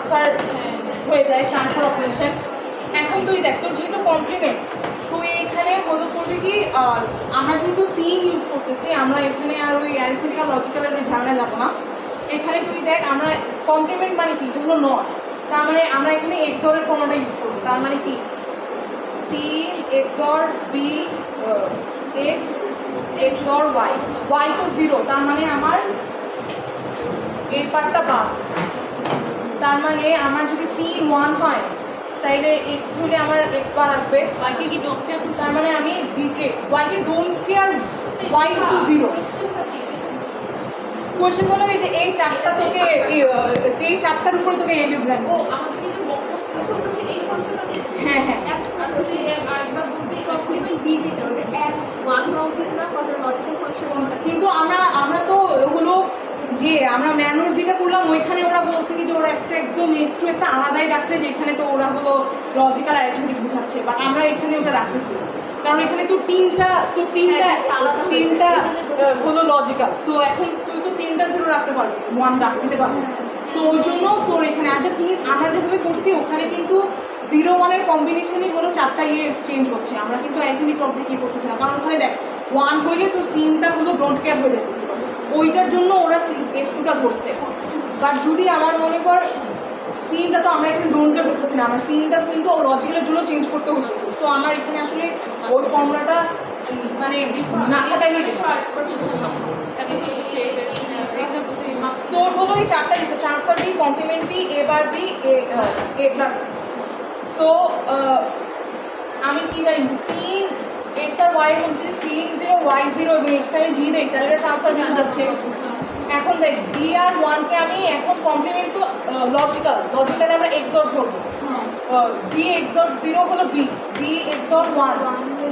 Transfer হয়ে যায়, transfer operation. এখন তুই দেখ, তোর যেহেতু কমপ্লিমেন্ট, তুই এখানে হলো করবি কি, আমরা যেহেতু সিন ইউজ করতেছি, আমরা এখানে আর ওই অ্যারিথমেটিক আর লজিক্যালের ওই ঝামেলা যাবো না। এখানে তুই দেখ, আমরা কমপ্লিমেন্ট মানে কি, এটা হলো নট, তার মানে আমরা এখানে এক্সরের ফর্মটা ইউজ করবো। তার মানে কি, C xor B X xor Y, Y তো 0, তার মানে আমার এই পার্টটা বাদ। তার মানে আমার যদি সি 1 হয় তাইলে এক্স হলে আমার এক্স বার আসবে, ওয়াইকে কি ডোন্ট কেয়ার, তার মানে আমি B K Y K don't care Y into 0। Question হলো এই যে এই চারটা তোকে এই চারটার উপরে তোকে এলিউ দেন। ও আমাদের যে বক্স করছে এই ফাংশনটা দিয়ে, হ্যাঁ হ্যাঁ, আচ্ছা যে আরেকবার বলতে কমপ্লিমেন্ট বি যেটা ওটা S1 হওয়া উচিত না, কজ লজিক্যাল ফাংশন কোনটা? কিন্তু আমরা তো হলো আমরা ম্যানুয়াল যেটা করলাম ওইখানে ওরা বলছে কি যে ওরা একটা একদম S2 একটা আলাদাই রাখছে, যেখানে তো ওরা হলো লজিক্যাল অ্যারিথমেটিক বোঝাচ্ছে, বাট আমরা এখানে ওটা রাখতেছি কারণ এখানে তো তিনটা হলো লজিক্যাল। সো এখন তুই তো 3টা 0 রাখতে পারবি, 1 রাখতে দিতে পারবি। সো ওই জন্য তোর এখানে একটা থিংস আমরা যেভাবে করছি ওখানে কিন্তু 0-1 কম্বিনেশনই হলো 4টা এক্সচেঞ্জ হচ্ছে। আমরা কিন্তু অ্যারিথমেটিক অবজেক্ট করতেছি না, কারণ ওখানে দেখ 1 হইলে তোর সিনটা হলো ডোন্ট কেয়ার হয়ে যাচ্ছে, ওইটার জন্য ওরা S2টা ধরছে। বাট যদি আমার মনে কর সিনটা তো আমরা এখানে ডোন্ট কেয়ার করতেছি না, আমার সিনটা কিন্তু লজিক্যালের জন্য চেঞ্জ করতে হতেছে। সো আমার এখানে আসলে ওই ফর্মুলাটা মানে না থাকাই তোর হলো এই 4টা দিচ্ছে, ট্রান্সফার বি, কমপ্লিমেন্ট বি, এ বার বি, এ প্লাস। সো আমি কি জানি যে সিন এক্স আর ওয়াই এর মধ্যে যদি সিন 0 ওয়াই 0 এবং এক্স আমি বি দেই তাহলে এটা ট্রান্সফার বি যাচ্ছে। এখন দেখ বি আর 1কে আমি এখন কমপ্লিমেন্ট তো লজিক্যালে আমরা এক্সর ধরবো, বি এক্সর 0 হলো বি, বি এক্সর 1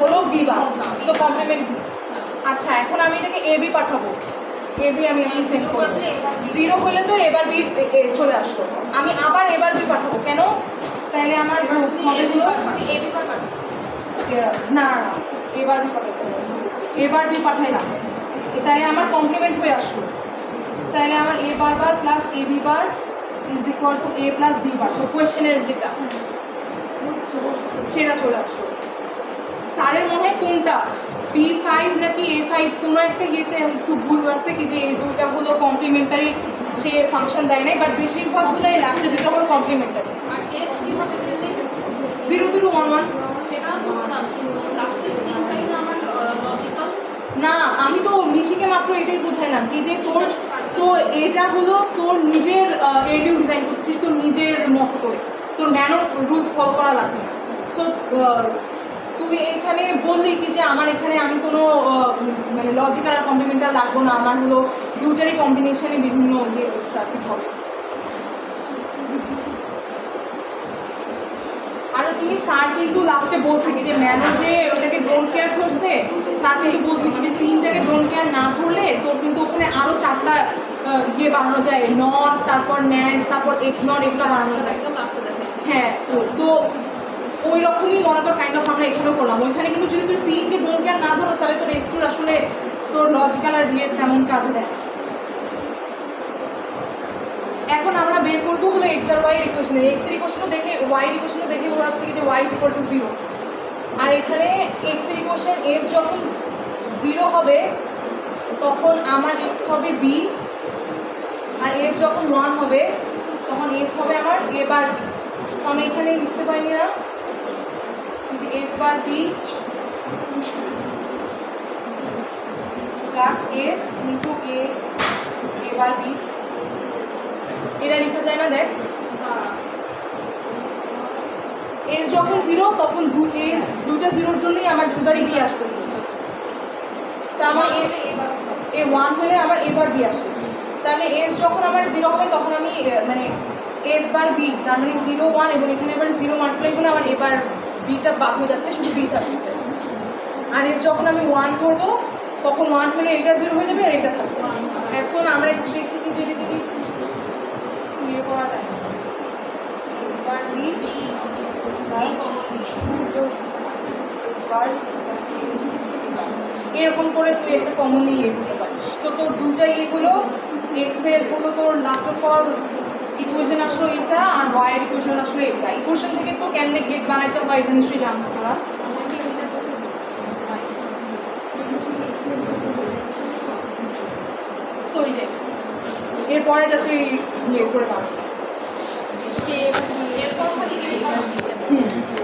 হলো বি বার, তো কমপ্লিমেন্ট বি। আচ্ছা এখন আমি এটাকে এ বি পাঠাবো, এ বি আমি এখানে সেন্ড করবো, 0 হলে তো এবার বি চলে আসলো, আমি আবার এবার বি পাঠাবো কেন, তাহলে আমার না এবার বি পাঠাতে হবে, এবার বি পাঠাইলাম, তাহলে আমার কমপ্লিমেন্ট হয়ে আসলো, তাহলে আমার A bar bar plus A B bar is equal to A plus B bar. তো কোয়েশ্চেনের যেটা সেটা চলে আসলো। স্যারের মনে হয় কোনটা B5 নাকি A5 কোনো একটা ইয়েতে একটু ভুল আছে কি যে এই দুইটা হলো কমপ্লিমেন্টারি, সে ফাংশন দেয় নাই, বাট বেশিরভাগগুলো এই লাস্টের দিকে হলো কমপ্লিমেন্টারি। আর এস কিভাবে পেলে 0011 সেটা বুঝতাম, কিন্তু লাস্টের তিনটাই না আমার লজিক্যাল। না আমি তো নিশিকে মাত্র এটাই বুঝাইলাম কি যে তোর তো এটা হলো তোর নিজের এডিউ ডিজাইন করছিস তোর নিজের মতো করে, তোর ম্যান অফ রুলস ফলো করা লাগবে না। সো তুই এখানে বললি কি যে আমার এখানে আমি কোনো মানে লজিক্যাল আর কমপ্লিমেন্টার লাগবো না, আমার হলো দুটারই কম্বিনেশনে বিভিন্ন সার্কিট হবে। আচ্ছা তুমি স্যার কিন্তু লাস্টে বলছে কি যে ম্যানো যে ওটাকে ডোন্ট কেয়ার ধরছে, স্যার কিন্তু বলছে কি যে সিনটাকে ডোন্ট কেয়ার না ধরলে তোর কিন্তু ওখানে আরও 4টা বানানো যায়, নট, তারপর ন্যান্ড, তারপর এক্স নট, এগুলো বানানো যায়। হ্যাঁ তো ওই রকমই মনে কর কাইন্ড অফ আমরা এখানেও করলাম, ওইখানে কিন্তু যদি তুই সিনকে ডোন্ট কেয়ার না ধরো তাহলে তোর S2 আসলে তোর লজিক্যাল আর বিয়ের তেমন কাজে দেয়। এখন আমরা বের করবো হলো এক্স আর ওয়াই এর ইকুয়েশনে, এক্স এর ইকুয়েশনও দেখে ওয়াই এর ইকুয়েশনও দেখে বোঝাচ্ছে কি যে ওয়াই ইজ ইকুয়াল টু 0, আর এখানে এক্স এর ইকুয়েশন এস যখন 0 হবে তখন আমার এক্স হবে বি, আর এস যখন 1 হবে তখন এস হবে আমার এ বার বি। তো আমি এখানে লিখতে পারি না যে S bar B plus S into A bar B, এটা লেখা যায় না। দেখ এস যখন 0 তখন দুইটা 0-র জন্যই আমার দুইবার বি আসতেছে, তা আমার এ 1 হলে আমার এবার বি আসে, তাহলে এস যখন আমার 0 হবে তখন আমি মানে এস বার বি, তার মানে 0 1 এবং এখানে এবার 0 মাল্টিপ্লাই হলে আমার এবার বিটা বাদ হয়ে যাচ্ছে, শুধু বি থাকছে। আর এস যখন আমি 1 করবো তখন 1 হলে এটা 0 হয়ে যাবে আর এটা থাকবে। এখন আমরা একটু দেখি কি যে এটা থেকে ইয়ে করা যায়, এস বার বি এরকম করে তুই একটা কমনলি ইয়ে করতে পারিস। তো তোর দুটাই এগুলো এক্স এর হলো তোর লাস্টের ফল ইকুয়েশন আসলো এটা আর ওয়াইয়ের ইকুয়েশন আসলো এটা। ইকুয়েশন থেকে তো কেমনে গেট বানাইতে হয় এটা নিশ্চয়ই জানতো তোরা। সো এইটাই, এরপরে জাস্ট ইয়ে করে দাও। এরপর খালি হুম